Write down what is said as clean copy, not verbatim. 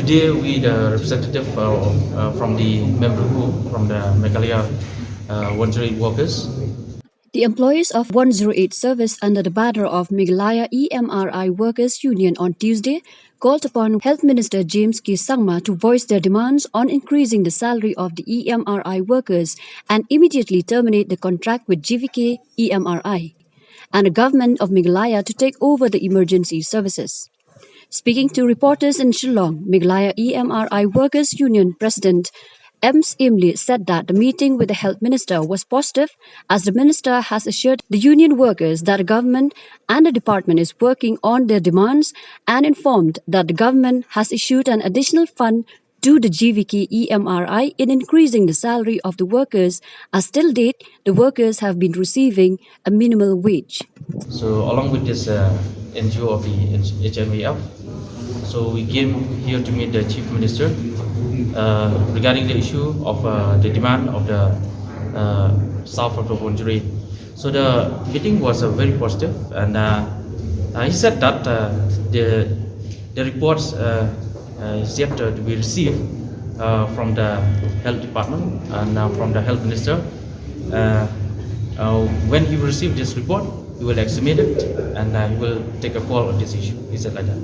Today, we the representative from the member group from the Meghalaya 108 workers. The employees of 108 service under the banner of Meghalaya Emri Workers Union on Tuesday called upon Health Minister James K. Sangma to voice their demands on increasing the salary of the EMRI workers and immediately terminate the contract with GVK EMRI, and the government of Meghalaya to take over the emergency services. Speaking to reporters in Shillong, Meghalaya Emri Workers Union President Emri said that the meeting with the Health Minister was positive, as the Minister has assured the union workers that the government and the department is working on their demands and informed that the government has issued an additional fund to the GVK EMRI in increasing the salary of the workers, as till date the workers have been receiving a minimal wage. So along with this NGO of the HMAF, so we came here to meet the Chief Minister regarding the issue of the demand of the staff of the 108. So the meeting was very positive, and he said that the reports is yet to be received from the health department and from the health minister. When he receives this report, he will examine it and he will take a call on this issue. He said like that.